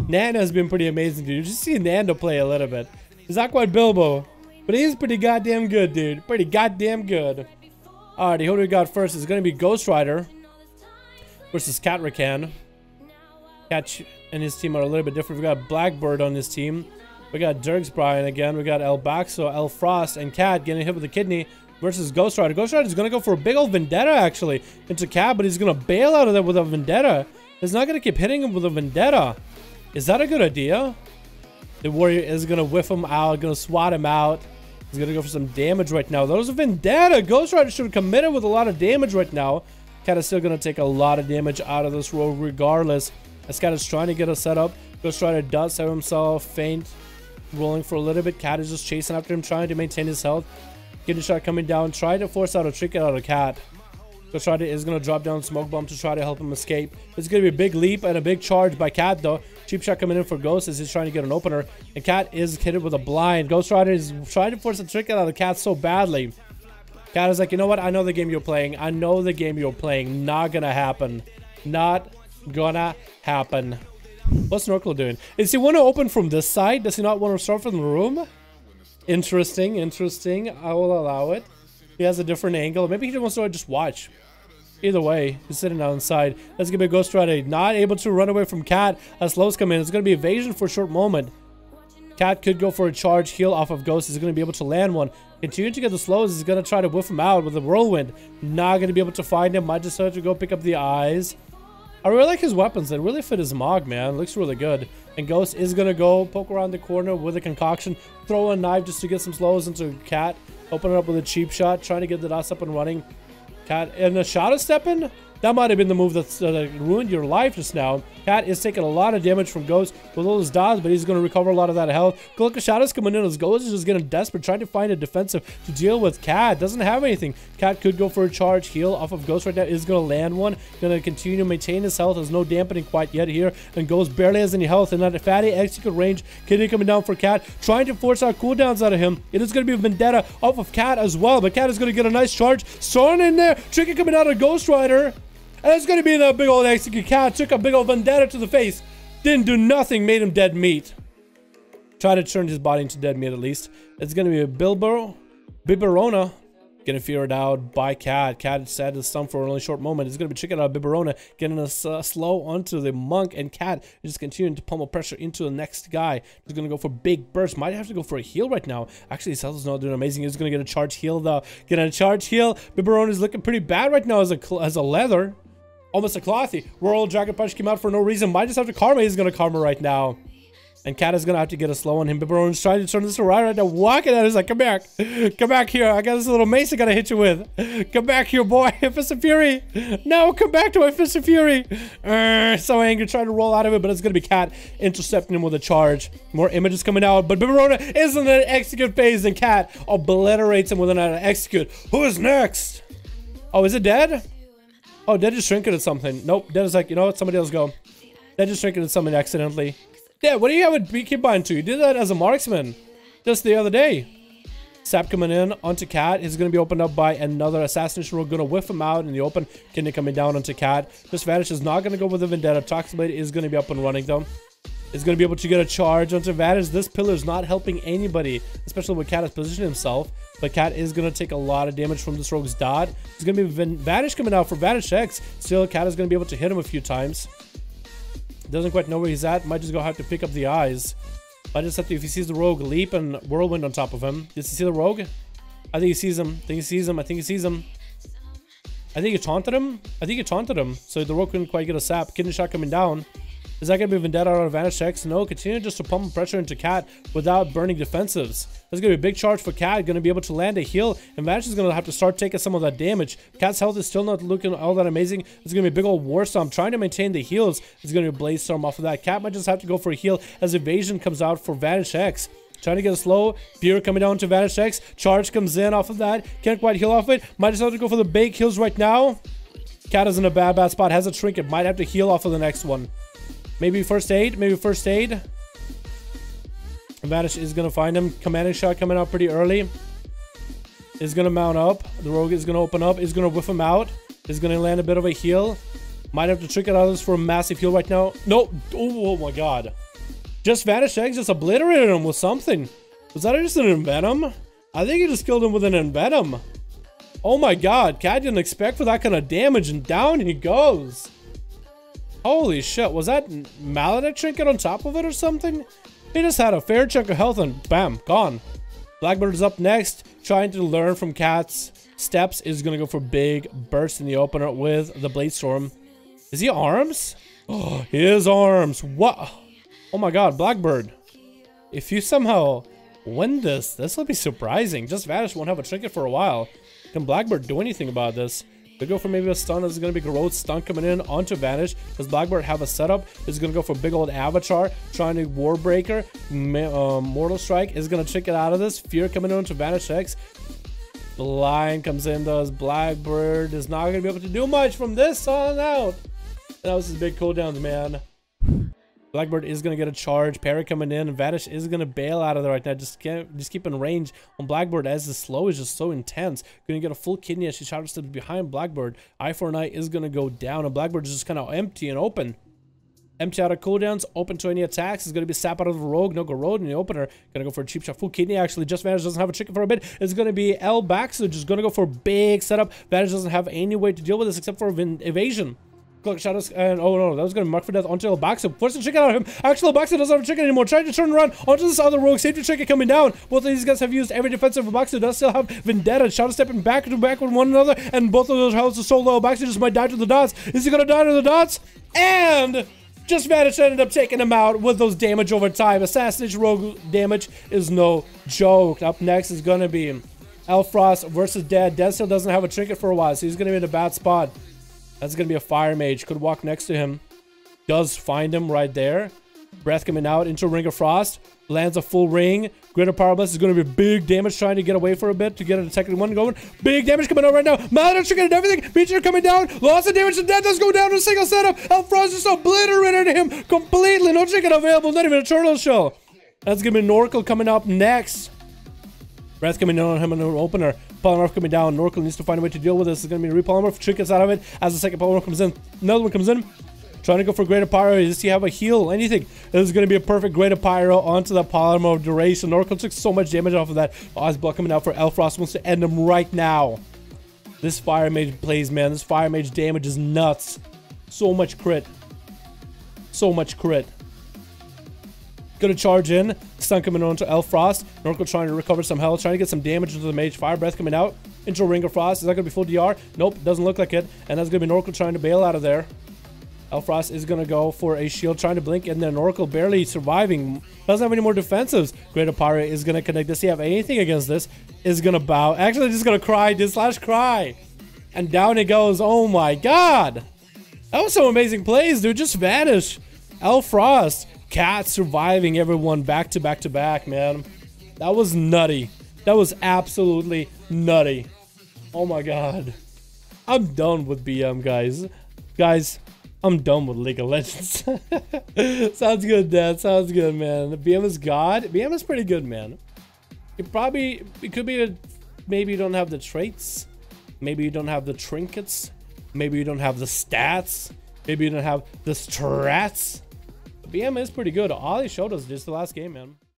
Nando's been pretty amazing, dude. You just see Nando play a little bit. He's not quite Bilbo, but he's pretty goddamn good, dude. Pretty goddamn good. Alrighty, who do we got first? It's gonna be Ghost Rider versus Catrakan. Cat and his team are a little bit different. We got Blackbird on his team. We got Dirks Brian again. We got El Baxo, El Frost, and Cat getting hit with the kidney versus Ghost Rider. Ghost Rider is gonna go for a big old vendetta actually into Cat, but he's gonna bail out of that with a vendetta. He's not gonna keep hitting him with a vendetta. Is that a good idea? The warrior is gonna whiff him out, gonna swat him out. He's gonna go for some damage right now. That was a vendetta. Ghost Rider should have committed with a lot of damage right now. Cat is still gonna take a lot of damage out of this roll regardless. As Cat is trying to get a setup. Ghost Rider does have himself faint, rolling for a little bit. Cat is just chasing after him, trying to maintain his health. Kidney shot coming down, trying to force out a trick out of Cat. Ghost Rider is going to drop down smoke bomb to try to help him escape. It's going to be a big leap and a big charge by Cat though. Cheap shot coming in for Ghost as he's trying to get an opener. And Cat is hit with a blind. Ghost Rider is trying to force a trick out of Cat so badly. Cat is like, you know what? I know the game you're playing. I know the game you're playing. Not gonna happen. Not gonna happen. What's Snorkel doing? Does he want to open from this side? Does he not want to start from the room? Interesting, interesting. I will allow it. He has a different angle. Maybe he wants to just watch. Either way, he's sitting outside. That's gonna be a Ghost Rider. Not able to run away from Cat as slows come in. It's gonna be evasion for a short moment. Cat could go for a charge heal off of Ghost. He's gonna be able to land one. Continue to get the slows. He's gonna try to whiff him out with a whirlwind. Not gonna be able to find him. Might just have to go pick up the eyes. I really like his weapons. They really fit his Mog, man. Looks really good. And Ghost is gonna go poke around the corner with a concoction. Throw a knife just to get some slows into Cat. Open it up with a cheap shot. Trying to get the dust up and running. Cat and a shadow step in? That might have been the move that ruined your life just now. Cat is taking a lot of damage from Ghost with all his dodge, but he's going to recover a lot of that health. Look at Shadows coming in as Ghost is just getting desperate, trying to find a defensive to deal with Cat. Doesn't have anything. Cat could go for a charge heal off of Ghost right now. Is going to land one. Going to continue to maintain his health. There's no dampening quite yet here. And Ghost barely has any health. And that fatty execute range. Kidney coming down for Cat. Trying to force out cooldowns out of him. It is going to be a vendetta off of Cat as well. But Cat is going to get a nice charge. Soren in there. Tricky coming out of Ghost Rider. And it's going to be that big old execute. Cat took a big old vendetta to the face. Didn't do nothing. Made him dead meat. Try to turn his body into dead meat at least. It's going to be a Biberona. Getting feared out by Cat. Cat sad to stun for a really short moment. It's going to be checking out Biberona. Getting a slow onto the monk. And Cat is just continuing to pummel pressure into the next guy. He's going to go for big burst. Might have to go for a heal right now. Actually, his health is not doing amazing. He's going to get a charge heal though. Getting a charge heal. Biberona is looking pretty bad right now as a leather. Almost a clothy. Royal Dragon Punch came out for no reason. Might just have to karma. He's going to karma right now. And Cat is going to have to get a slow on him. Biberon's trying to turn this around right now. Walking at it. He's like, come back. Come back here. I got this little mace I got to hit you with. Come back here, boy. Fist of Fury. No, come back to my Fist of Fury. So angry. Trying to roll out of it. But it's going to be Cat intercepting him with a charge. More images coming out. But Biberona is in an execute phase. And Cat obliterates him with an execute. Who is next? Oh, is it dead? Oh, Dead just shrinking at something. Nope. Dead is like, you know what? Somebody else go. Dead just shrinking at something accidentally. Yeah, what do you have with Beaky to? You did that as a marksman just the other day. Sap coming in onto Cat is going to be opened up by another assassination roll. Going to whiff him out in the open. Kidney coming down onto Cat. This Vanish is not going to go with the Vendetta. Toxic Blade is going to be up and running though. Is going to be able to get a charge onto Vanish. This pillar is not helping anybody, especially when Cat has positioned himself. But Cat is going to take a lot of damage from this rogue's dot. There's going to be Vanish coming out for Vanish X. Still, Cat is going to be able to hit him a few times. Doesn't quite know where he's at. Might just go have to pick up the eyes. Might just have to, if he sees the rogue, leap and whirlwind on top of him. Does he see the rogue? I think he sees him. I think he sees him. I think he sees him. I think he taunted him. I think he taunted him. So the rogue couldn't quite get a sap. Kidney shot coming down. Is that going to be Vendetta out of Vanish X? No, continue just to pump pressure into Cat without burning defensives. There's going to be a big charge for Cat. Going to be able to land a heal. And Vanish is going to have to start taking some of that damage. Cat's health is still not looking all that amazing. It's going to be a big old War Storm. Trying to maintain the heals. It's going to be a Blaze Storm off of that. Cat might just have to go for a heal as Evasion comes out for Vanish X. Trying to get a slow. Fear coming down to Vanish X. Charge comes in off of that. Can't quite heal off it. Might just have to go for the big heals right now. Cat is in a bad spot. Has a trinket. Might have to heal off of the next one. Maybe first aid. Maybe first aid. Vanish is going to find him. Commanding shot coming out pretty early. Is going to mount up. The rogue is going to open up. Is going to whiff him out. Is going to land a bit of a heal. Might have to trick it out of this for a massive heal right now. No. Oh my god. Just Vanish Eggs just obliterated him with something. Was that just an Envenom? I think he just killed him with an Envenom. Oh my god. Cat didn't expect for that kind of damage, and down he goes. Holy shit. Was that Maledict trinket on top of it or something? He just had a fair chunk of health and bam, gone. Blackbird is up next. Trying to learn from Cat's steps. Is going to go for big burst in the opener with the Blade Storm. Is he arms? Oh, he is arms. What? Oh my god, Blackbird. If you somehow win this, this will be surprising. Just Vanish won't have a trinket for a while. Can Blackbird do anything about this? They go for maybe a stun. This is going to be Garrote's stun coming in onto Vanish. Does Blackbird have a setup? Is going to go for big old Avatar. Trying to Warbreaker. Mortal Strike is going to trick it out of this. Fear coming in onto Vanish X. Blind comes in, does Blackbird. Is not going to be able to do much from this on out. That was his big cooldowns, man. Blackbird is going to get a charge. Parry coming in. Vanish is going to bail out of there right now. Just keep in range on Blackbird as the slow is just so intense. Going to get a full kidney as she shadow steps behind Blackbird. Eye for an Eye is going to go down. And Blackbird is just kind of empty and open. Empty out of cooldowns. Open to any attacks. Is going to be sap out of the rogue. No Garrote in the opener. Going to go for a cheap shot. Full kidney actually. Just Vanish doesn't have a chicken for a bit. It's going to be L back. So just going to go for a big setup. Vanish doesn't have any way to deal with this except for evasion. Cloak Shadows, and oh no, that was going to mark for death onto Elbaxa. Force the chicken out of him. Actually, Elbaxa doesn't have a chicken anymore. Trying to turn around onto this other rogue. Safety chicken coming down. Both of these guys have used every defensive. Elbaxa does still have Vendetta. Shadow stepping back to back with one another, and both of those healths are so low. Elbaxa just might die to the dots. Is he going to die to the dots? And just Vanish ended up taking him out with those damage over time. Assassination rogue damage is no joke. Up next is going to be Elfrost versus Dead. Dead still doesn't have a trinket for a while, so he's going to be in a bad spot. That's going to be a Fire Mage. Could walk next to him. Does find him right there. Breath coming out into Ring of Frost. Lands a full ring. Greater Power Blast is going to be big damage trying to get away for a bit to get a second one going. Big damage coming out right now. Maledict chicken and everything. Feature coming down. Lots of damage to Death does go down to a single setup. Elfrost just obliterated him completely. No chicken available. Not even a turtle shell. That's going to be Norkel coming up next. Breath coming in on him in an opener. Polymorph coming down. Norkel needs to find a way to deal with this. It's going to be a repolymorph. Trinkets out of it as the second polymorph comes in. Another one comes in. Trying to go for Greater Pyro. Does he have a heal? Anything. This is going to be a perfect Greater Pyro onto the polymorph duration. Norkel took so much damage off of that. Ozblock coming out for Elfrost. Wants to end him right now. This Fire Mage plays, man. This Fire Mage damage is nuts. So much crit. So much crit. Gonna charge in. Stun coming on to Elfrost. Norkel trying to recover some health. Trying to get some damage into the Mage. Fire Breath coming out. Into Ring of Frost. Is that gonna be full DR? Nope. Doesn't look like it. And that's gonna be Norkel trying to bail out of there. Elfrost is gonna go for a shield. Trying to blink. And then Norkel barely surviving. Doesn't have any more defensives. Greater Pyro is gonna connect. Does he have anything against this? Is gonna bow. Actually, just gonna cry. Slash cry. And down it goes. Oh my god. That was some amazing plays, dude. Just Vanish. Elfrost. Cat surviving everyone back to back to back, man. That was nutty. That was absolutely nutty. Oh my god. I'm done with BM, guys. Guys, I'm done with League of Legends. Sounds good, Dad. Sounds good, man. BM is God. BM is pretty good, man. It could be maybe you don't have the traits. Maybe you don't have the trinkets. Maybe you don't have the stats. Maybe you don't have the strats. BM is pretty good. All he showed us just the last game, man.